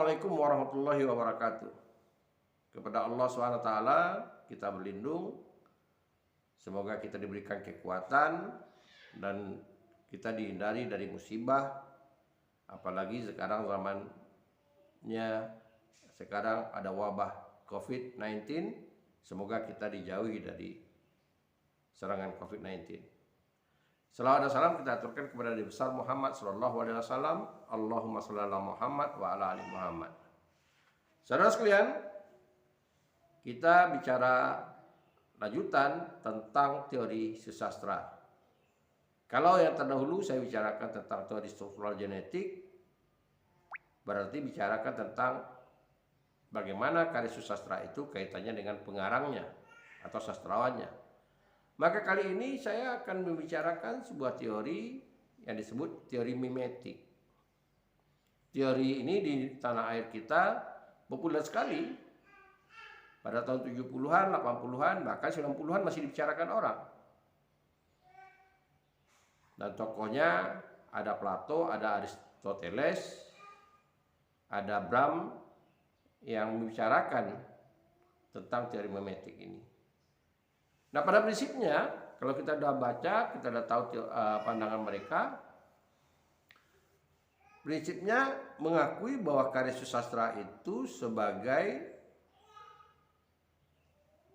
Assalamualaikum warahmatullahi wabarakatuh. Kepada Allah SWT kita berlindung. Semoga kita diberikan kekuatan dan kita dihindari dari musibah. Apalagi sekarang sekarang ada wabah COVID-19. Semoga kita dijauhi dari serangan COVID-19. Salawat dan salam kita aturkan kepada Nabi besar Muhammad sallallahu alaihi wasallam. Allahumma shalli ala Muhammad wa ala ali Muhammad. Saudara sekalian, kita bicara lanjutan tentang teori sesastra. Kalau yang terdahulu saya bicarakan tentang teori struktural genetik, berarti bicarakan tentang bagaimana karya sastra itu kaitannya dengan pengarangnya atau sastrawannya. Maka kali ini saya akan membicarakan sebuah teori yang disebut teori mimetik. Teori ini di tanah air kita populer sekali. Pada tahun 70-an, 80-an, bahkan 90-an masih dibicarakan orang. Dan tokohnya ada Plato, ada Aristoteles, ada Bram yang membicarakan tentang teori mimetik ini. Nah, pada prinsipnya kalau kita sudah baca, kita sudah tahu pandangan mereka. Prinsipnya mengakui bahwa karya sastra itu sebagai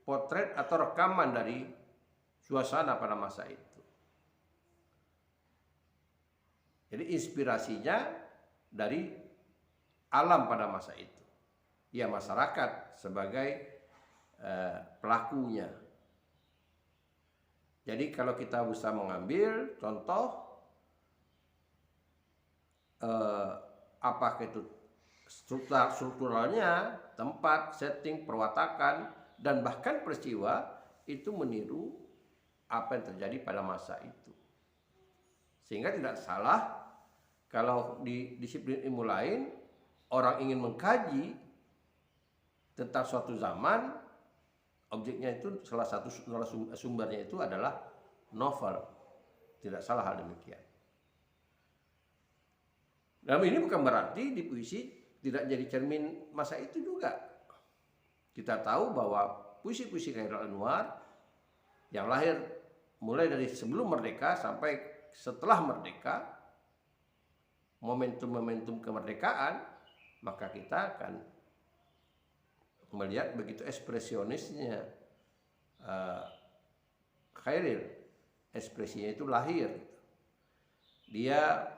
potret atau rekaman dari suasana pada masa itu. Jadi inspirasinya dari alam pada masa itu. Ya, masyarakat sebagai pelakunya. Jadi kalau kita bisa mengambil contoh apakah itu strukturalnya, tempat, setting, perwatakan, dan bahkan peristiwa itu meniru apa yang terjadi pada masa itu. Sehingga tidak salah kalau di disiplin ilmu lain orang ingin mengkaji tentang suatu zaman, objeknya itu salah satu sumbernya itu adalah novel. Tidak salah hal demikian. Namun ini bukan berarti di puisi tidak jadi cermin masa itu juga. Kita tahu bahwa puisi-puisi Chairil Anwar yang lahir mulai dari sebelum merdeka sampai setelah merdeka, momentum-momentum kemerdekaan, maka kita akan melihat begitu ekspresionisnya Chairil. Ekspresinya itu lahir. Dia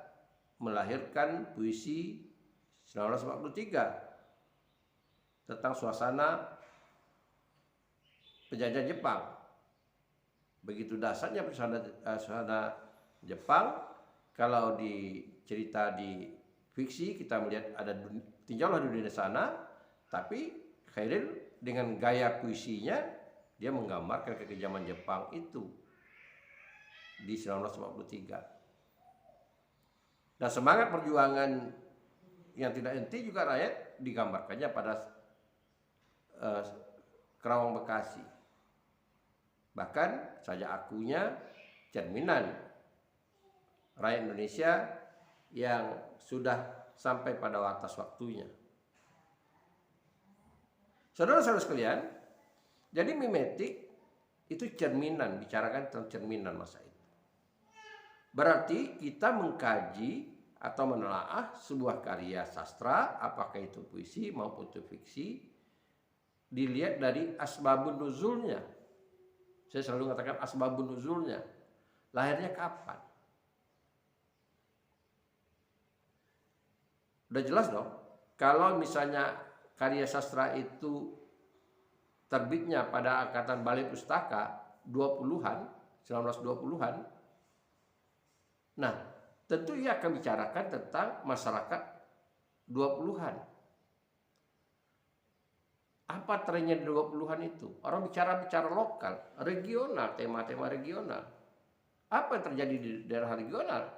melahirkan puisi 1943 tentang suasana penjajah Jepang. Begitu dasarnya suasana Jepang. Kalau cerita di fiksi kita melihat ada tinjaulah dunia di sana, tapi Chairil dengan gaya puisinya dia menggambarkan kekejaman Jepang itu di 1943. Dan semangat perjuangan yang tidak henti juga rakyat digambarkannya pada Kerawang Bekasi. Bahkan saja akunya cerminan rakyat Indonesia yang sudah sampai pada batas waktunya. Saudara-saudara sekalian, jadi mimetik itu cerminan, bicarakan tentang cerminan masa itu. Berarti kita mengkaji atau menelaah sebuah karya sastra, apakah itu puisi maupun itu fiksi, dilihat dari asbabun nuzulnya. Saya selalu mengatakan asbabun nuzulnya. Lahirnya kapan? Udah jelas dong. Kalau misalnya karya sastra itu terbitnya pada angkatan Balai Pustaka 20-an, 1920-an. Nah, tentu ia akan bicarakan tentang masyarakat 20-an. Apa trennya di 20-an itu? Orang bicara lokal, regional, tema-tema regional. Apa yang terjadi di daerah regional?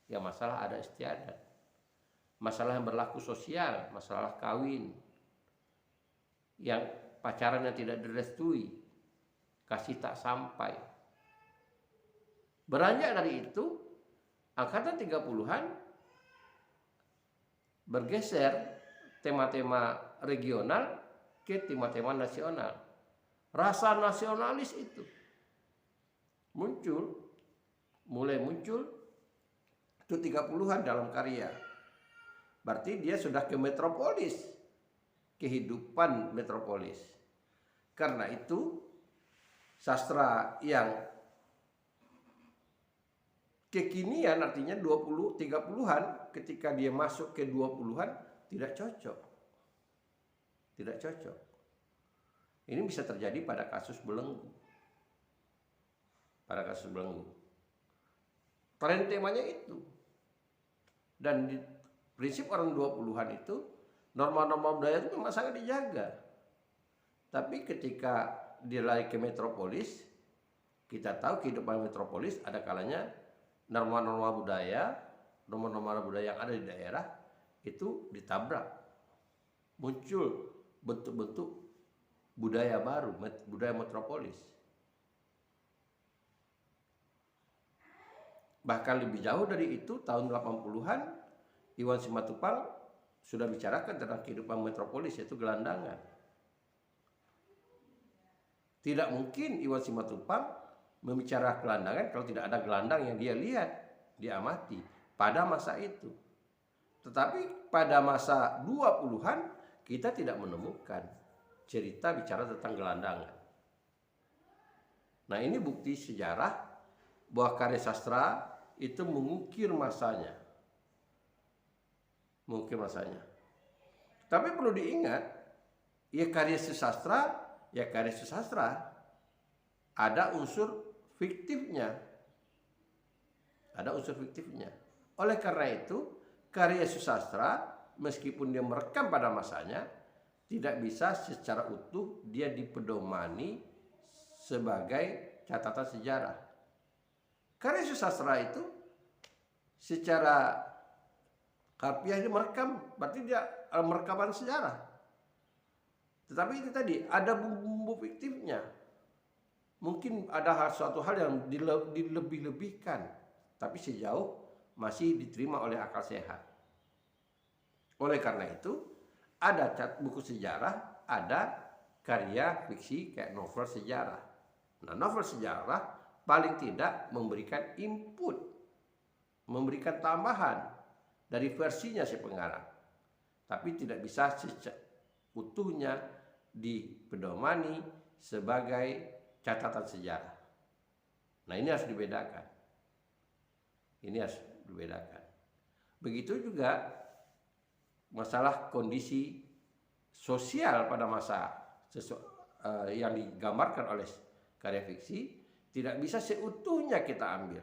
Ya masalah adat istiadat. Masalah yang berlaku sosial, masalah kawin. Yang pacarannya tidak direstui, kasih tak sampai. Beranjak dari itu, angkatan 30-an bergeser tema-tema regional ke tema-tema nasional. Rasa nasionalis itu mulai muncul itu 30-an dalam karya. Berarti dia sudah ke metropolis, kehidupan metropolis. Karena itu sastra yang kekinian, artinya 20, 30-an, ketika dia masuk ke 20-an tidak cocok. Tidak cocok. Ini bisa terjadi pada kasus belenggu. Pada kasus belenggu. Tren temanya itu. Dan di prinsip orang 20-an itu, norma-norma budaya itu memang sangat dijaga. Tapi ketika dia lari ke metropolis, kita tahu kehidupan metropolis ada kalanya norma-norma budaya yang ada di daerah itu ditabrak. Muncul bentuk-bentuk budaya baru, budaya metropolis. Bahkan lebih jauh dari itu, tahun 80-an, Iwan Simatupang sudah bicarakan tentang kehidupan metropolis, yaitu gelandangan. Tidak mungkin Iwan Simatupang membicarakan gelandangan kalau tidak ada gelandang yang dia lihat, dia amati pada masa itu. Tetapi pada masa 20-an kita tidak menemukan cerita bicara tentang gelandangan. Nah, ini bukti sejarah bahwa karya sastra itu mengukir masanya. Tapi perlu diingat, ya karya sastra ada unsur fiktifnya. Oleh karena itu, karya sastra meskipun dia merekam pada masanya, tidak bisa secara utuh dia dipedomani sebagai catatan sejarah. Karya sastra itu secara harfiah dia merekam, berarti dia merekaman sejarah. Tetapi itu tadi ada bumbu fiktifnya. Mungkin ada suatu hal yang dilebih-lebihkan, tapi sejauh masih diterima oleh akal sehat. Oleh karena itu, ada buku sejarah, ada karya fiksi kayak novel sejarah. Nah, novel sejarah paling tidak memberikan input, memberikan tambahan dari versinya si pengarang. Tapi tidak bisa utuhnya dipedomani sebagai catatan sejarah. Nah, ini harus dibedakan. Begitu juga masalah kondisi sosial pada masa yang digambarkan oleh karya fiksi tidak bisa seutuhnya kita ambil.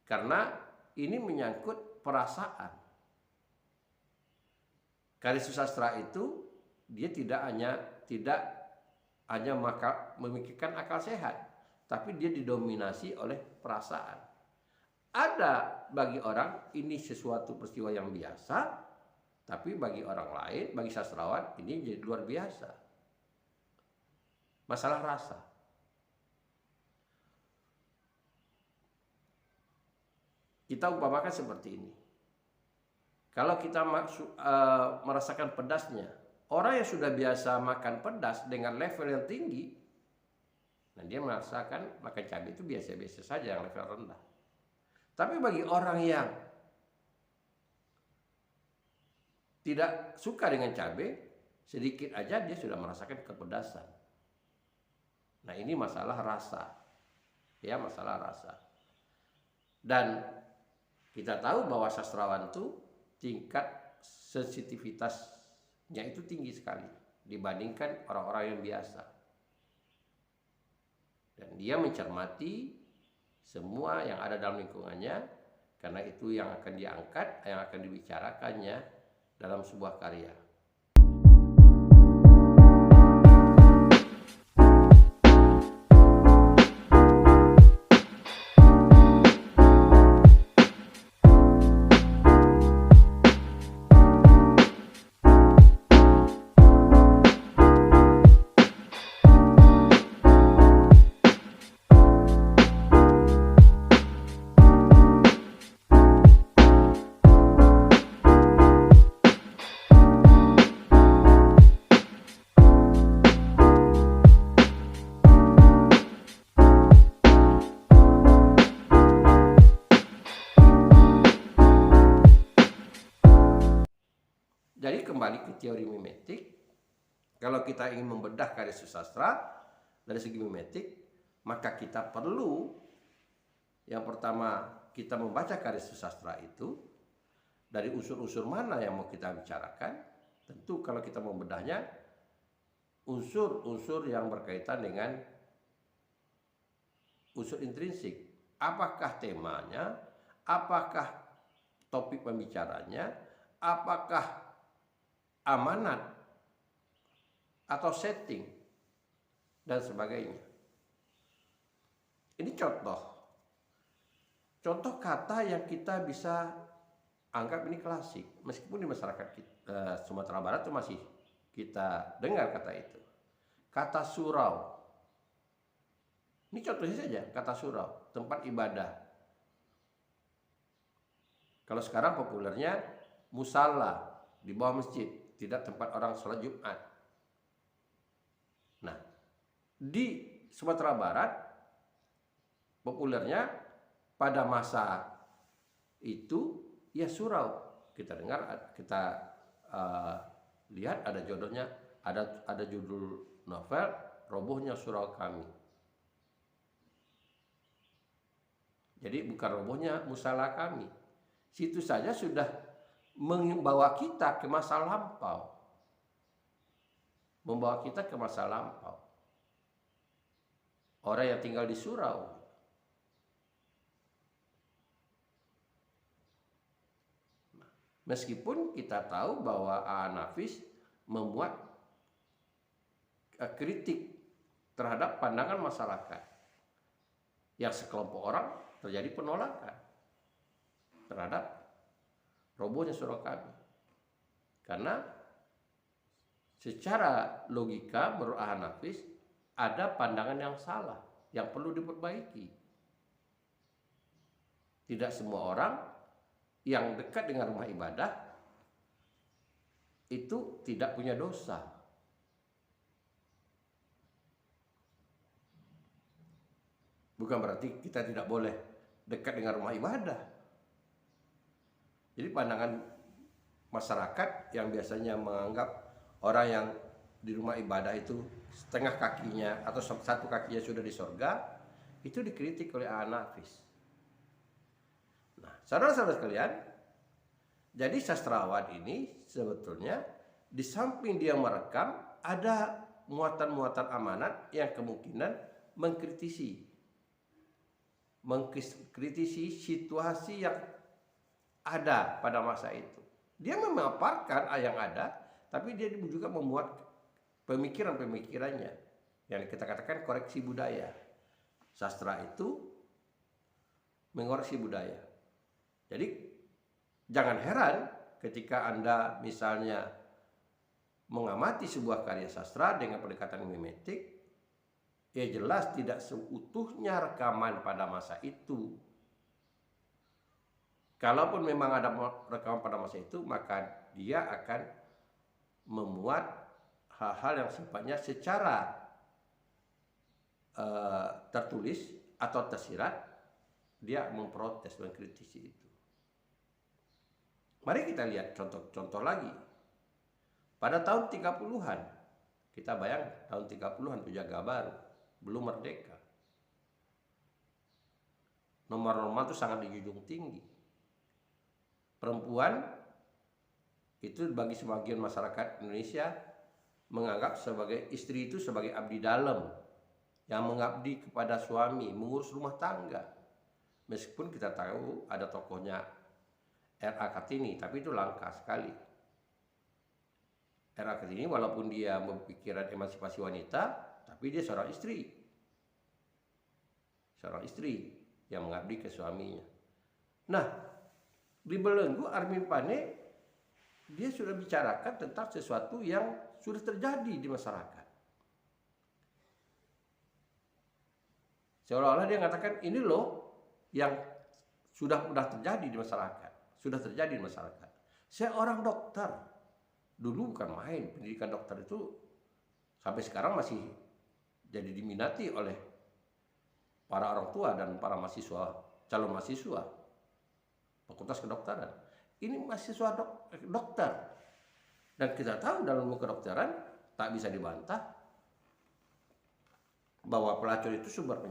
Karena ini menyangkut perasaan. Karya sastra itu dia tidak hanya memikirkan akal sehat, tapi dia didominasi oleh perasaan. Ada bagi orang ini sesuatu peristiwa yang biasa, tapi bagi orang lain, bagi sastrawan ini jadi luar biasa. Masalah rasa. Kita umpamakan seperti ini. Kalau kita merasakan pedasnya, orang yang sudah biasa makan pedas dengan level yang tinggi, nah dia merasakan makan cabai itu biasa-biasa saja yang level rendah. Tapi bagi orang yang tidak suka dengan cabai, sedikit aja dia sudah merasakan kepedasan. Nah, ini masalah rasa. Ya, masalah rasa. Dan kita tahu bahwa sastrawan itu tingkat sensitivitasnya itu tinggi sekali dibandingkan orang-orang yang biasa. Dan dia mencermati semua yang ada dalam lingkungannya, karena itu yang akan diangkat, yang akan dibicarakannya dalam sebuah karya. kembali ke teori mimetik. Kalau kita ingin membedah karya sastra dari segi mimetik, maka kita perlu yang pertama kita membaca karya sastra itu dari unsur-unsur mana yang mau kita bicarakan. Tentu kalau kita membedahnya unsur-unsur yang berkaitan dengan unsur intrinsik. Apakah temanya, apakah topik pembicaranya, apakah amanat atau setting dan sebagainya. Ini contoh kata yang kita bisa anggap ini klasik, meskipun di masyarakat kita, Sumatera Barat itu masih kita dengar kata itu. Kata surau. Ini contohnya saja, kata surau, tempat ibadah. Kalau sekarang populernya musala di bawah masjid, tidak tempat orang sholat Jumat. Nah, di Sumatera Barat populernya pada masa itu ya surau. Kita dengar, kita lihat ada jodohnya, ada judul novel Robohnya Surau Kami. Jadi bukan robohnya musala kami. Situ saja sudah membawa kita ke masa lampau. Membawa kita ke masa lampau. Orang yang tinggal di surau. Meskipun kita tahu bahwa Nafis membuat kritik terhadap pandangan masyarakat. Yang sekelompok orang terjadi penolakan terhadap robohnya surau kami. Karena secara logika menurut Nafis ada pandangan yang salah yang perlu diperbaiki. Tidak semua orang yang dekat dengan rumah ibadah itu tidak punya dosa. Bukan berarti kita tidak boleh dekat dengan rumah ibadah. Jadi pandangan masyarakat yang biasanya menganggap orang yang di rumah ibadah itu setengah kakinya atau satu kakinya sudah di sorga, itu dikritik oleh Nafis. Nah, saudara-saudara sekalian, jadi sastrawan ini sebetulnya di samping dia merekam, ada muatan-muatan amanat yang kemungkinan mengkritisi situasi yang ada pada masa itu. Dia memaparkan yang ada, tapi dia juga membuat pemikiran-pemikirannya yang kita katakan koreksi budaya. Sastra itu mengoreksi budaya. Jadi jangan heran ketika Anda misalnya mengamati sebuah karya sastra dengan pendekatan mimetik, ya jelas tidak seutuhnya rekaman pada masa itu. Kalaupun memang ada rekaman pada masa itu, maka dia akan memuat hal-hal yang sifatnya secara tertulis atau tersirat, dia memprotes, mengkritisi itu. Mari kita lihat contoh-contoh lagi. Pada tahun 30-an, kita bayang tahun 30-an penjaga baru, belum merdeka. Norma-norma itu sangat dijunjung tinggi. Perempuan itu bagi sebagian masyarakat Indonesia menganggap sebagai istri itu sebagai abdi dalam yang mengabdi kepada suami, mengurus rumah tangga. Meskipun kita tahu ada tokohnya R.A. Kartini, tapi itu langka sekali. R.A. Kartini walaupun dia berpikiran emansipasi wanita, tapi dia seorang istri. Seorang istri yang mengabdi ke suaminya. Nah, di Belenggu Armin Pane dia sudah bicarakan tentang sesuatu yang sudah terjadi di masyarakat. Seolah-olah dia mengatakan ini loh yang sudah terjadi di masyarakat, sudah terjadi di masyarakat. Saya orang dokter, dulu bukan main, pendidikan dokter itu sampai sekarang masih jadi diminati oleh para orang tua dan para mahasiswa, calon mahasiswa Fakultas Kedokteran. Ini mahasiswa dokter. Dan kita tahu dalam ilmu kedokteran tak bisa dibantah bahwa pelacur itu sumber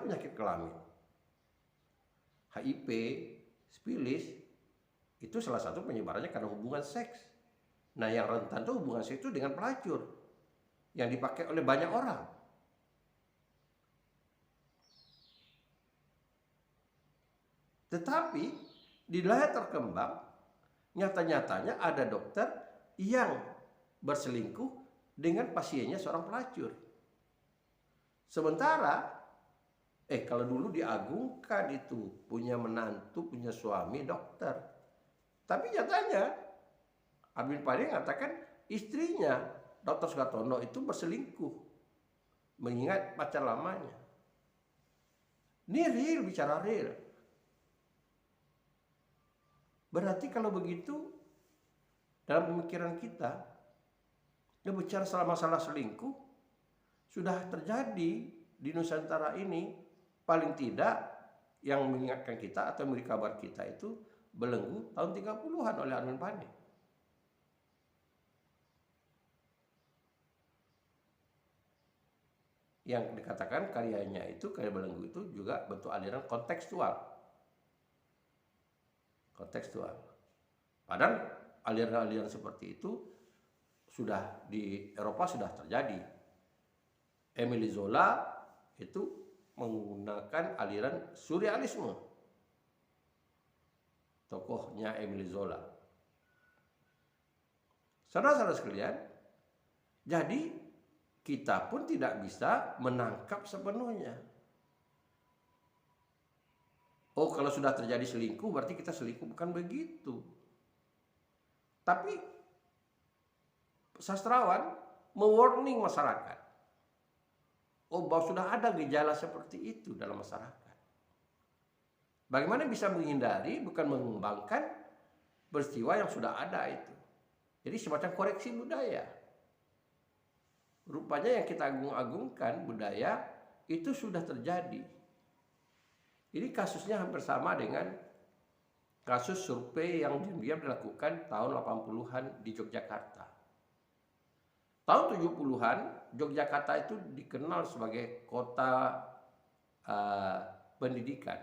penyakit kelamin. HIV, sifilis itu salah satu penyebarannya karena hubungan seks. Nah, yang rentan itu hubungan seks itu dengan pelacur yang dipakai oleh banyak orang. Tetapi di wilayah terkembang nyata-nyatanya ada dokter yang berselingkuh dengan pasiennya seorang pelacur. Sementara kalau dulu diagungkan itu punya menantu, punya suami dokter. Tapi nyatanya Armin Pade mengatakan istrinya Dr. Sugatono itu berselingkuh mengingat pacar lamanya. Ini real, bicara real. Berarti kalau begitu dalam pemikiran kita bicara masalah selingkuh sudah terjadi di Nusantara ini, paling tidak yang mengingatkan kita atau memberi kabar kita itu belenggu tahun 30-an oleh Armin Pade. Yang dikatakan karyanya itu, karya belenggu itu juga bentuk aliran kontekstual. Padahal aliran-aliran seperti itu sudah di Eropa sudah terjadi. Émile Zola itu menggunakan aliran surrealisme. Tokohnya Émile Zola. Saudara-saudara sekalian, jadi kita pun tidak bisa menangkap sepenuhnya. Oh, kalau sudah terjadi selingkuh berarti kita selingkuh, bukan begitu. Tapi sastrawan mewarning masyarakat. Oh, bahwa sudah ada gejala seperti itu dalam masyarakat. Bagaimana bisa menghindari, bukan mengembangkan peristiwa yang sudah ada itu. Jadi semacam koreksi budaya. Rupanya yang kita agung-agungkan budaya itu sudah terjadi. Ini kasusnya hampir sama dengan kasus survei yang diam-diam dilakukan tahun 80-an di Yogyakarta. Tahun 70-an, Yogyakarta itu dikenal sebagai kota pendidikan.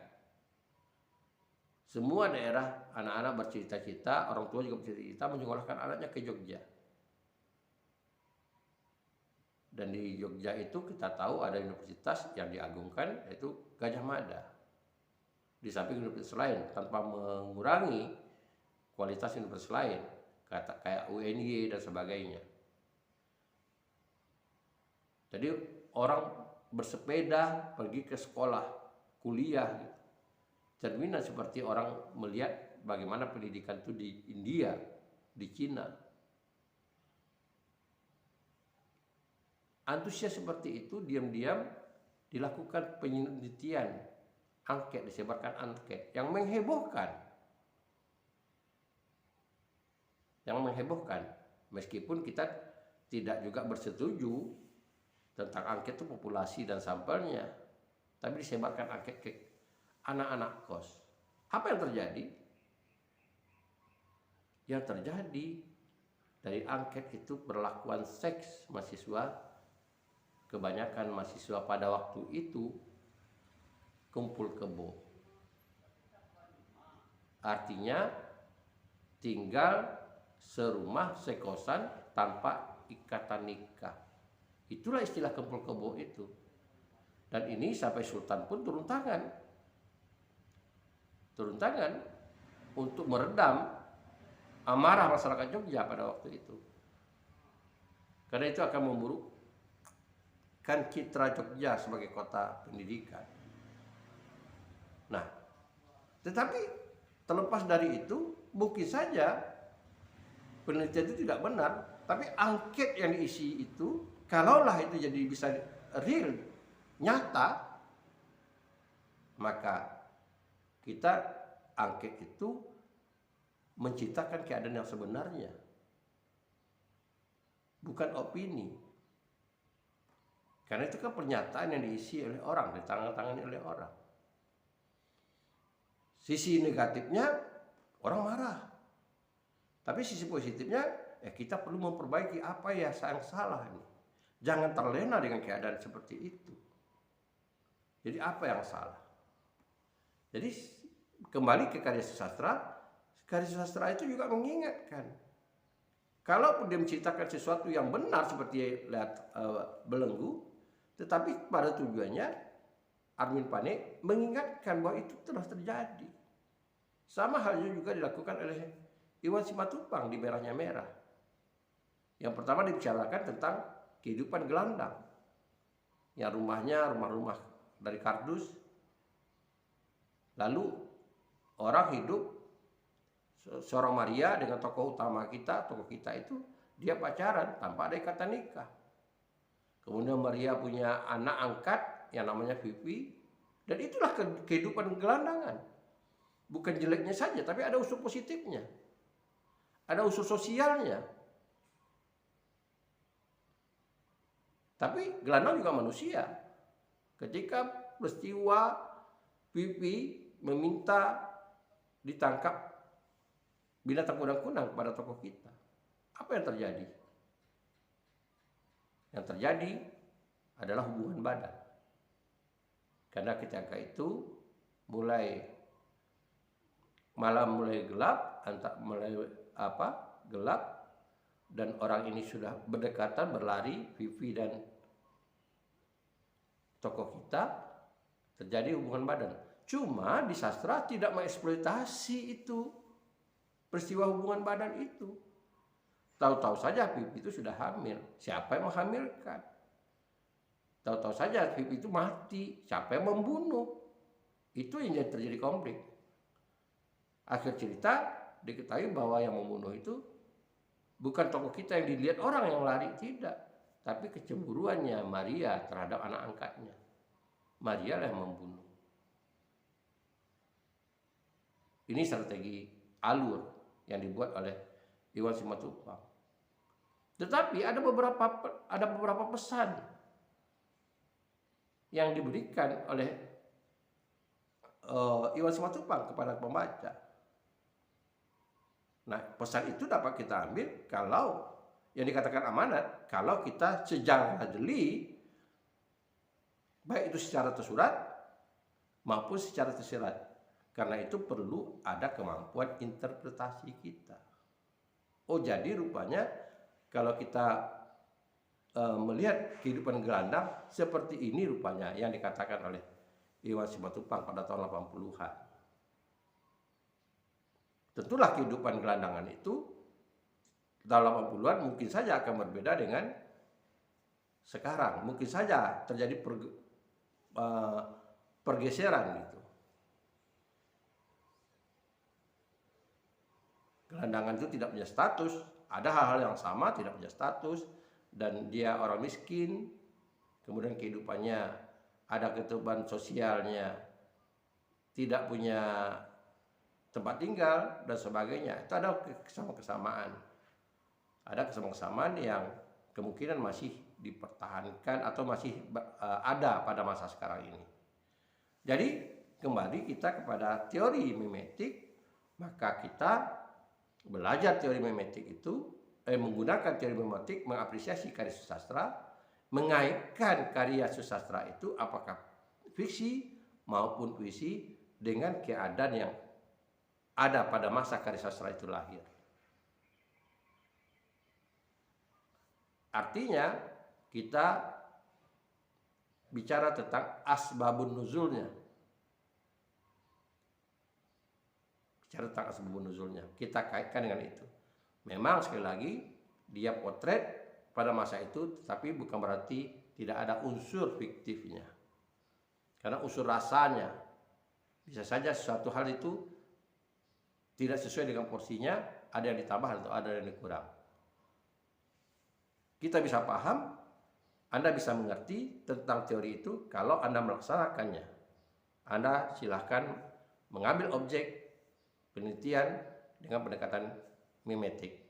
Semua daerah anak-anak bercita-cita, orang tua juga bercita-cita menyekolahkan anaknya ke Jogja. Dan di Jogja itu kita tahu ada universitas yang diagungkan, yaitu Gajah Mada. Di samping universitas lain, tanpa mengurangi kualitas universitas lain, kayak UNY dan sebagainya. Jadi orang bersepeda pergi ke sekolah, kuliah, gitu. Cerminan seperti orang melihat bagaimana pendidikan itu di India, di Cina. Antusias seperti itu diam-diam dilakukan penelitian, angket, disebarkan angket yang menghebohkan. Meskipun kita tidak juga bersetuju tentang angket itu populasi dan sampelnya, tapi disebarkan angket ke anak-anak kos. Apa yang terjadi? Yang terjadi dari angket itu perlakuan seks mahasiswa, kebanyakan mahasiswa pada waktu itu kumpul kebo. Artinya tinggal serumah sekosan tanpa ikatan nikah. Itulah istilah kumpul kebo itu. Dan ini sampai Sultan pun turun tangan untuk meredam amarah masyarakat Jogja pada waktu itu. Karena itu akan memburukkan citra Jogja sebagai kota pendidikan. Nah, tetapi terlepas dari itu, mungkin saja penelitian itu tidak benar, tapi angket yang diisi itu, kalaulah itu jadi bisa real, nyata, maka kita angket itu menciptakan keadaan yang sebenarnya, bukan opini. Karena itu kan pernyataan yang diisi oleh orang, ditandatangani oleh orang. Sisi negatifnya orang marah, tapi sisi positifnya kita perlu memperbaiki apa ya yang salah ini. Jangan terlena dengan keadaan seperti itu. Jadi apa yang salah? Jadi kembali ke karya sastra itu juga mengingatkan. Kalaupun dia menceritakan sesuatu yang benar seperti lihat belenggu, tetapi pada tujuannya Armin Pane mengingatkan bahwa itu telah terjadi. Sama halnya juga dilakukan oleh Iwan Simatupang di Merahnya Merah. Yang pertama dibicarakan tentang kehidupan gelandang. Yang rumah-rumah dari kardus. Lalu orang hidup, seorang Maria dengan tokoh kita itu dia pacaran tanpa ada ikatan nikah. Kemudian Maria punya anak angkat yang namanya Vivi, dan itulah kehidupan gelandangan. Bukan jeleknya saja, tapi ada unsur positifnya, ada unsur sosialnya. Tapi gelandang juga manusia. Ketika peristiwa Vivi meminta ditangkap binatang kunang-kunang pada tokoh kita, apa yang terjadi? Yang terjadi adalah hubungan badan. Karena ketika itu malam mulai gelap, gelap, dan orang ini sudah berdekatan, berlari, Vivi dan tokoh kita, terjadi hubungan badan. Cuma di sastra tidak mengeksploitasi itu, peristiwa hubungan badan itu. Tahu-tahu saja Vivi itu sudah hamil. Siapa yang menghamilkan? Tahu-tahu saja Vivi itu mati. Siapa yang membunuh? Itu yang terjadi konflik. Akhir cerita diketahui bahwa yang membunuh itu bukan tokoh kita yang dilihat orang yang lari, tidak. Tapi kecemburuannya Maria terhadap anak angkatnya. Maria lah yang membunuh. Ini strategi alur yang dibuat oleh Iwan Simatupang. Tetapi ada beberapa pesan yang diberikan oleh Iwan Simatupang kepada pembaca. Nah, pesan itu dapat kita ambil kalau yang dikatakan amanat, kalau kita sejarah jeli, baik itu secara tersurat maupun secara tersirat. Karena itu perlu ada kemampuan interpretasi kita. Oh, jadi rupanya kalau kita melihat kehidupan gelandang seperti ini rupanya yang dikatakan oleh Iwan Simatupang pada tahun 80-an. Tentulah kehidupan gelandangan itu dalam 80-an mungkin saja akan berbeda dengan sekarang. Mungkin saja terjadi pergeseran gitu. Gelandangan itu tidak punya status. Ada hal-hal yang sama tidak punya status. Dan dia orang miskin. Kemudian kehidupannya ada kehidupan sosialnya. Tidak punya tempat tinggal dan sebagainya. Itu ada kesamaan-kesamaan. Ada kesamaan-kesamaan yang kemungkinan masih dipertahankan atau masih ada pada masa sekarang ini. Jadi kembali kita kepada teori mimetik, maka kita belajar teori mimetik itu, menggunakan teori mimetik, mengapresiasi karya sastra, mengaitkan karya sastra itu apakah fiksi maupun puisi dengan keadaan yang ada pada masa karya sastra itu lahir. Artinya kita bicara tentang asbabun nuzulnya. Kita kaitkan dengan itu. Memang sekali lagi dia potret pada masa itu, tetapi bukan berarti tidak ada unsur fiktifnya. Karena unsur rasanya bisa saja sesuatu hal itu tidak sesuai dengan porsinya, ada yang ditambah atau ada yang dikurang. Kita bisa paham, Anda bisa mengerti tentang teori itu kalau Anda melaksanakannya. Anda silahkan mengambil objek penelitian dengan pendekatan mimetik.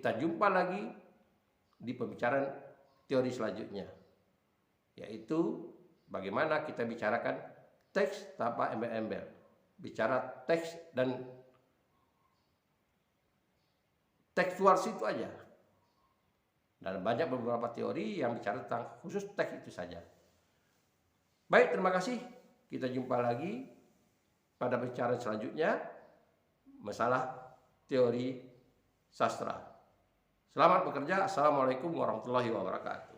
Kita jumpa lagi di pembicaraan teori selanjutnya, yaitu bagaimana kita bicarakan teks tanpa embel-embel. Bicara teks dan tekstual situ aja. Dan banyak beberapa teori yang bicara tentang khusus teks itu saja. Baik, terima kasih. Kita jumpa lagi pada pembicaraan selanjutnya, masalah teori sastra. Selamat bekerja. Assalamualaikum warahmatullahi wabarakatuh.